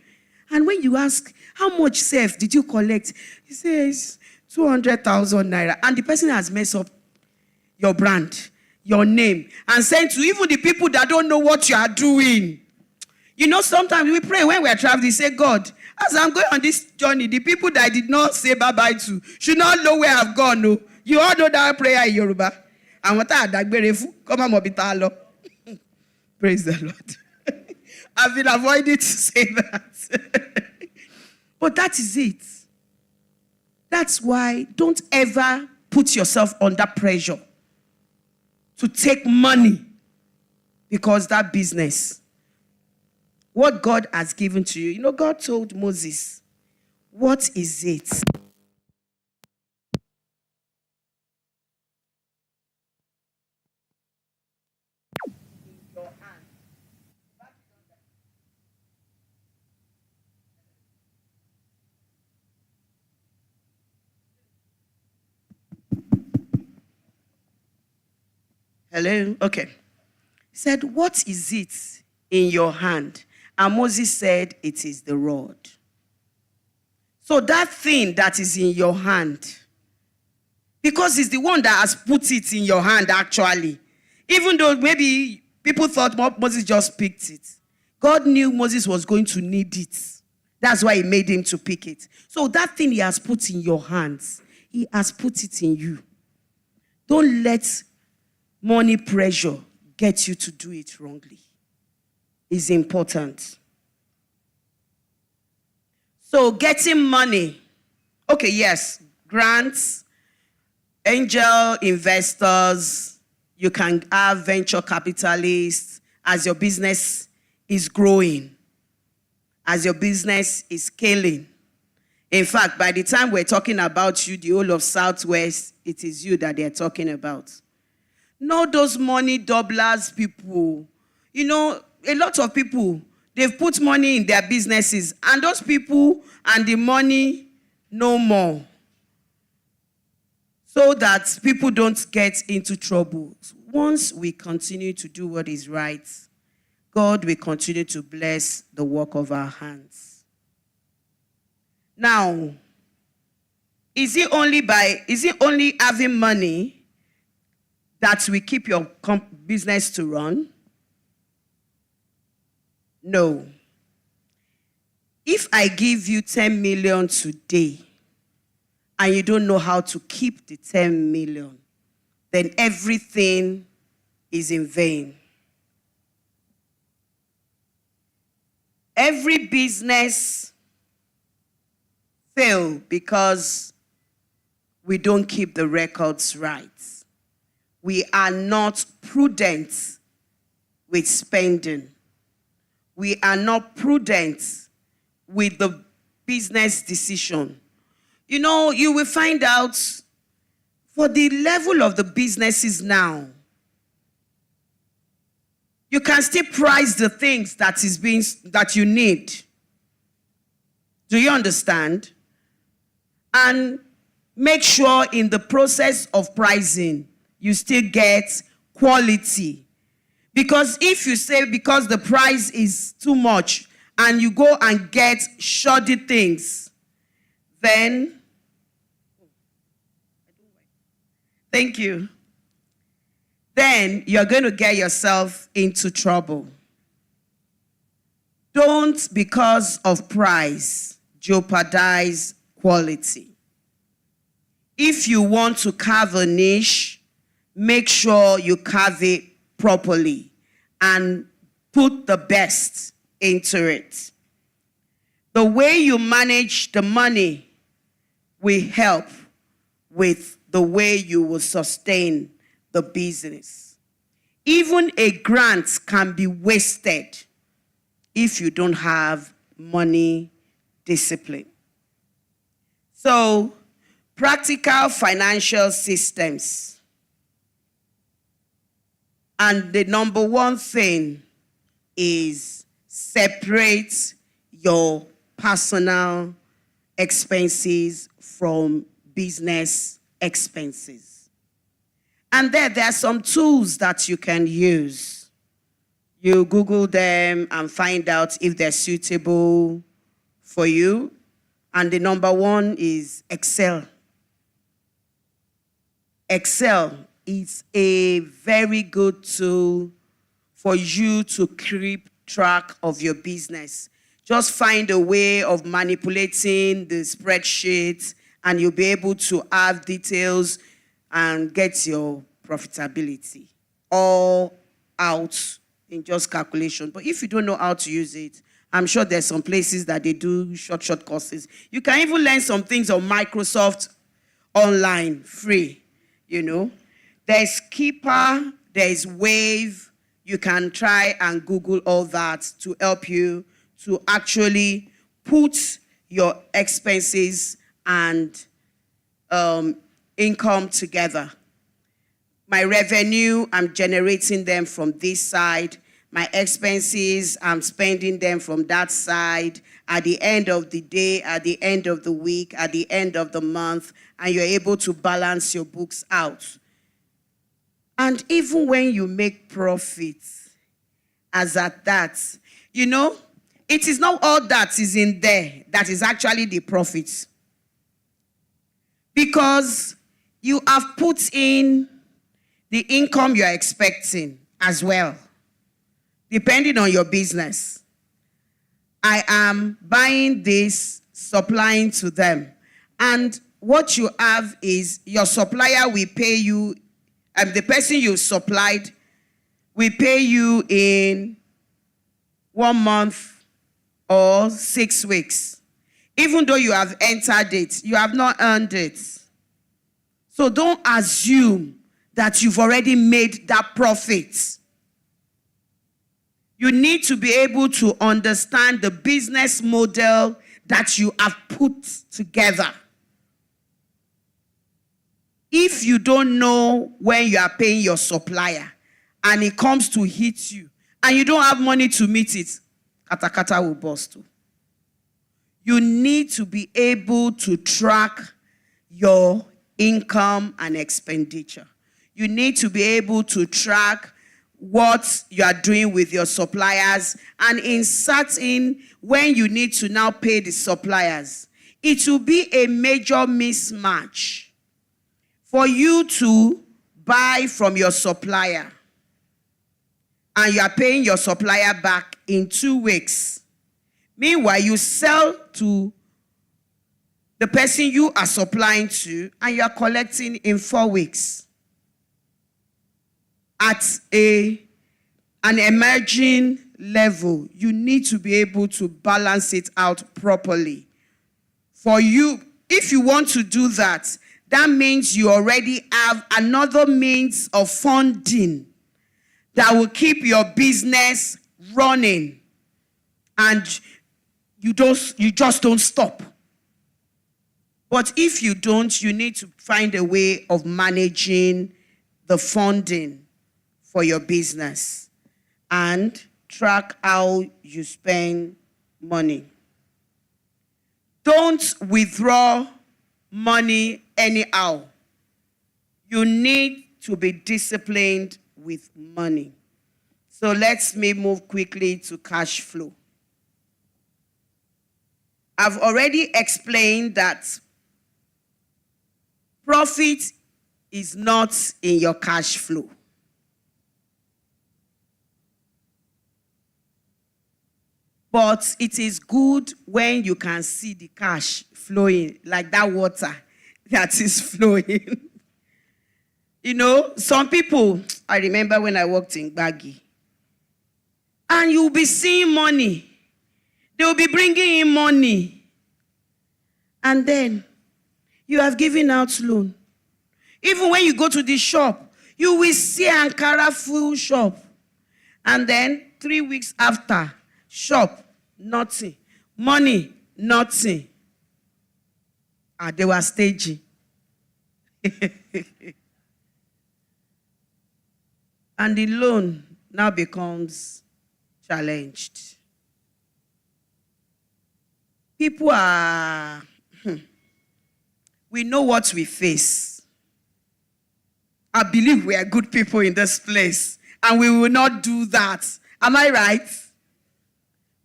Speaker 2: And when you ask, how much self did you collect? He says, 200,000 naira. And the person has messed up your brand, your name, and sent to even the people that don't know what you are doing. You know, sometimes we pray when we are traveling, say, God, as I'm going on this journey, the people that I did not say bye-bye to should not know where I've gone. No. You all know that prayer in Yoruba. And what I come on, praise the Lord. I've been avoiding to say that. But that is it. That's why don't ever put yourself under pressure to take money, because that business, what God has given to you. You know, God told Moses, what is it? Hello? Okay. He said, what is it in your hand? And Moses said, it is the rod. So that thing that is in your hand, because it's the one that has put it in your hand actually, even though maybe people thought Moses just picked it, God knew Moses was going to need it. That's why he made him to pick it. So that thing he has put in your hands, he has put it in you. Don't let money pressure get you to do it wrongly. It's important. So getting money. Okay, yes, grants, angel investors, you can have venture capitalists as your business is growing, as your business is scaling. In fact, by the time we're talking about you, the whole of Southwest, it is you that they're talking about. Not those money doublers people. You know, a lot of people, they've put money in their businesses, and those people and the money no more. So that people don't get into trouble. Once we continue to do what is right, God will continue to bless the work of our hands. Now, Is it only having money that will keep your business to run? No. If I give you 10 million today and you don't know how to keep the 10 million, then everything is in vain. Every business fails because we don't keep the records right. We are not prudent with spending. We are not prudent with the business decision. You know, you will find out for the level of the businesses now, you can still price the things that you need. Do you understand? And make sure in the process of pricing, you still get quality. Because if you say because the price is too much and you go and get shoddy things, then, thank you, then you're going to get yourself into trouble. Don't, because of price, jeopardize quality. If you want to carve a niche, make sure you carve it properly and put the best into it. The way you manage the money will help with the way you will sustain the business. Even a grant can be wasted if you don't have money discipline. So, practical financial systems. And the number one thing is separate your personal expenses from business expenses. And there are some tools that you can use. You Google them and find out if they're suitable for you. And the number one is Excel. Excel is a very good tool for you to keep track of your business. Just find a way of manipulating the spreadsheet and you'll be able to have details and get your profitability all out in just calculation. But if you don't know how to use it, I'm sure there's some places that they do short courses. You can even learn some things on Microsoft online, free, you know. There's Keeper, there's Wave. You can try and Google all that to help you to actually put your expenses and income together. My revenue, I'm generating them from this side. My expenses, I'm spending them from that side. At the end of the day, at the end of the week, at the end of the month, and you're able to balance your books out. And even when you make profits, as at that, you know, it is not all that is in there that is actually the profits. Because you have put in the income you're expecting as well, depending on your business. I am buying this, supplying to them. And what you have is your supplier will pay you, and the person you supplied will pay you in 1 month or 6 weeks. Even though you have entered it, you have not earned it. So don't assume that you've already made that profit. You need to be able to understand the business model that you have put together. If you don't know when you are paying your supplier and it comes to hit you and you don't have money to meet it, kata will burst. You need to be able to track your income and expenditure. You need to be able to track what you are doing with your suppliers and insert in when you need to now pay the suppliers. it will be a major mismatch for you to buy from your supplier and you are paying your supplier back in 2 weeks. Meanwhile, you sell to the person you are supplying to and you are collecting in 4 weeks. At an emerging level, you need to be able to balance it out properly. For you, if you want to do that, that means you already have another means of funding that will keep your business running, and you just don't stop. But if you don't, you need to find a way of managing the funding for your business and track how you spend money. Don't withdraw money anyhow. You need to be disciplined with money. So let's move quickly to cash flow. I've already explained that profit is not in your cash flow. But it is good when you can see the cash flowing, like that water that is flowing. You know, some people, I remember when I worked in Gbagi, and you'll be seeing money. They will be bringing in money. And then you have given out loan. Even when you go to the shop, you will see Ankara full shop. And then 3 weeks after, shop, nothing. Money, nothing. They were staging. And the loan now becomes challenged. People are, we know what we face. I believe we are good people in this place, and we will not do that. Am I right?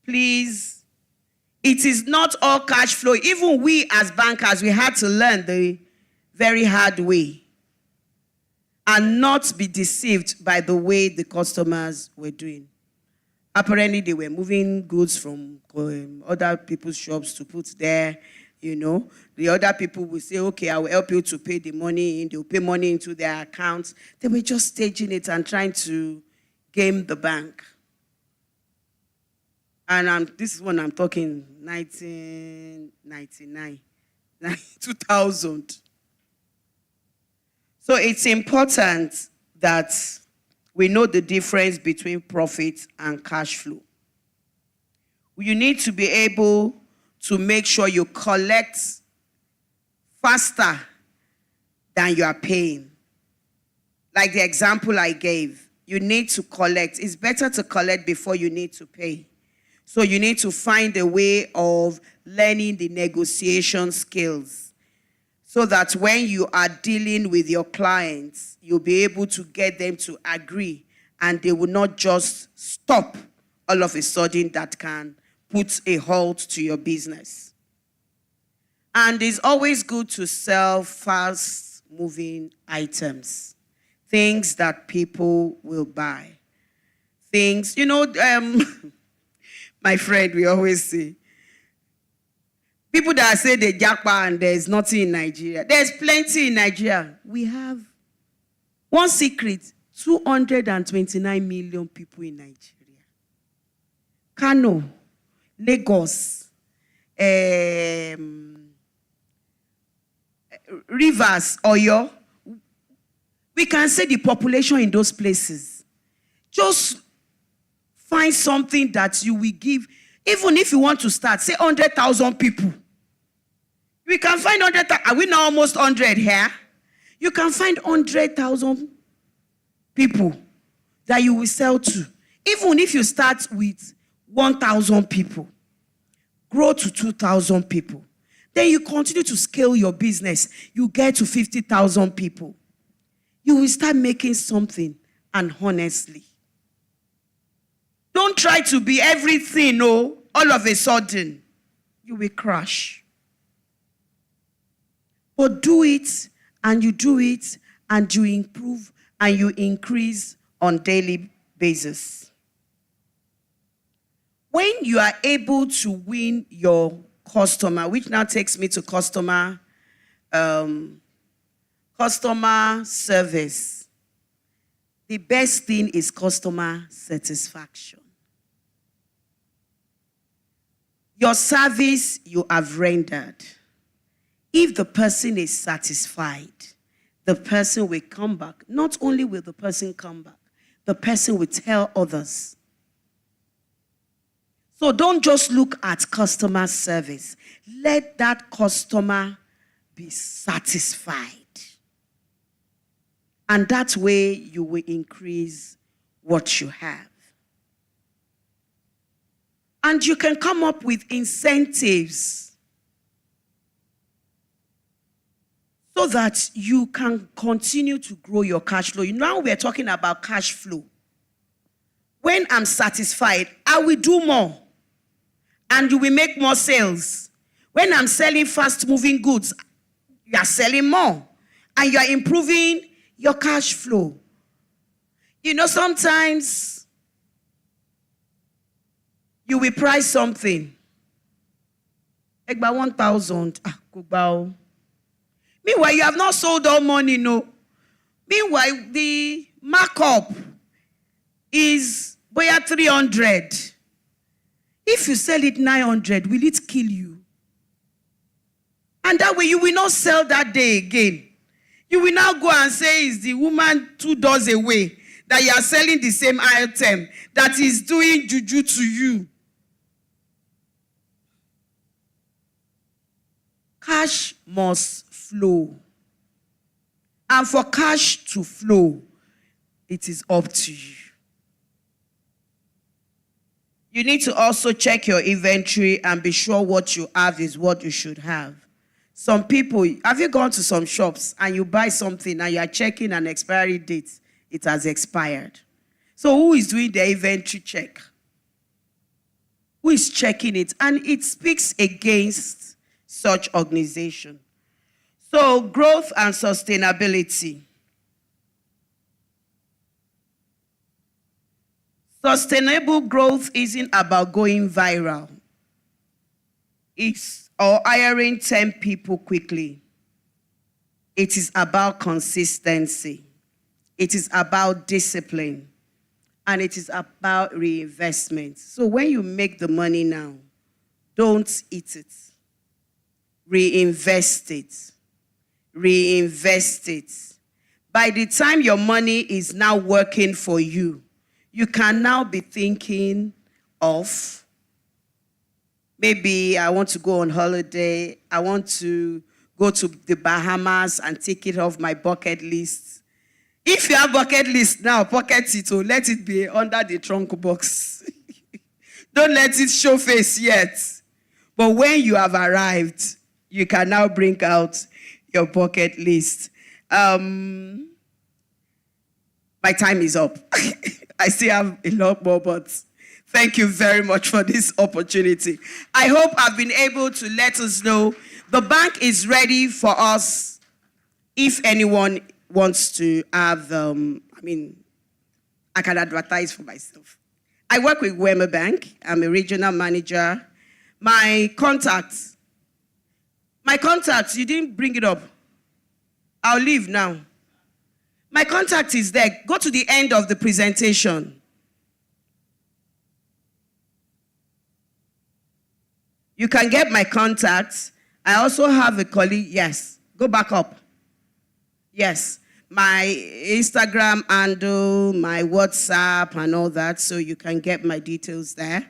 Speaker 2: Please, it is not all cash flow. Even we as bankers, we had to learn the very hard way and not be deceived by the way the customers were doing. Apparently, they were moving goods from other people's shops to put there, you know. The other people will say, okay, I will help you to pay the money in. They'll pay money into their accounts. They were just staging it and trying to game the bank. And this is when I'm talking 1999, 2000. So it's important that we know the difference between profit and cash flow. You need to be able to make sure you collect faster than you are paying. Like the example I gave, you need to collect. It's better to collect before you need to pay. So you need to find a way of learning the negotiation skills so that when you are dealing with your clients, you'll be able to get them to agree and they will not just stop all of a sudden. That can put a halt to your business. And it's always good to sell fast-moving items, things that people will buy. Things, you know, my friend, we always say, people that say they japa and there's nothing in Nigeria. There's plenty in Nigeria. We have one secret, 229 million people in Nigeria. Kano, Lagos, Rivers, Oyo. We can say the population in those places. Just find something that you will give. Even if you want to start, say 100,000 people. We can find 100,000. Are we now almost 100 here? You can find 100,000 people that you will sell to. Even if you start with 1,000 people, grow to 2,000 people. Then you continue to scale your business. You get to 50,000 people. You will start making something, and honestly. Don't try to be everything, no. All of a sudden, you will crash. But do it, and you do it, and you improve, and you increase on daily basis. When you are able to win your customer, which now takes me to customer service, the best thing is customer satisfaction. Your service you have rendered, if the person is satisfied, the person will come back. Not only will the person come back, the person will tell others. So don't just look at customer service. Let that customer be satisfied. And that way you will increase what you have. And you can come up with incentives so that you can continue to grow your cash flow. Now we're talking about cash flow. When I'm satisfied, I will do more. And you will make more sales. When I'm selling fast-moving goods, you are selling more. And you are improving your cash flow. You know, sometimes you will price something. Egba 1,000. Meanwhile, you have not sold all money, no. Meanwhile, the markup is 300. If you sell it 900, will it kill you? And that way you will not sell that day again. You will now go and say it's the woman 2 doors away that you are selling the same item that is doing juju to you. Cash must flow. And for cash to flow, it is up to you. You need to also check your inventory and be sure what you have is what you should have. Some people, have you gone to some shops and you buy something and you are checking an expiry date? It has expired. So who is doing the inventory check? Who is checking it? And it speaks against such organization. So growth and sustainability. Sustainable growth isn't about going viral. It's or hiring 10 people quickly. It is about consistency. It is about discipline. And it is about reinvestment. So when you make the money now, don't eat it. Reinvest it. Reinvest it. By the time your money is now working for you, you can now be thinking of, maybe I want to go on holiday. I want to go to the Bahamas and take it off my bucket list. If you have bucket list now, pocket it or let it be under the trunk box. Don't let it show face yet. But when you have arrived, you can now bring out your bucket list. My time is up. I still have a lot more, but thank you very much for this opportunity. I hope I've been able to let us know the bank is ready for us if anyone wants to have, I can advertise for myself. I work with WEMA Bank. I'm a regional manager. My contacts, you didn't bring it up. I'll leave now. My contact is there. Go to the end of the presentation. You can get my contacts. I also have a colleague. Yes. Go back up. Yes. My Instagram handle, my WhatsApp, and all that. So you can get my details there.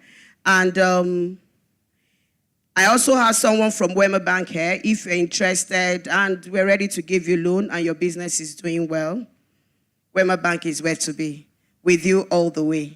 Speaker 2: And I also have someone from WEMA Bank here. If you're interested and we're ready to give you a loan and your business is doing well, WEMA Bank is where to be, with you all the way.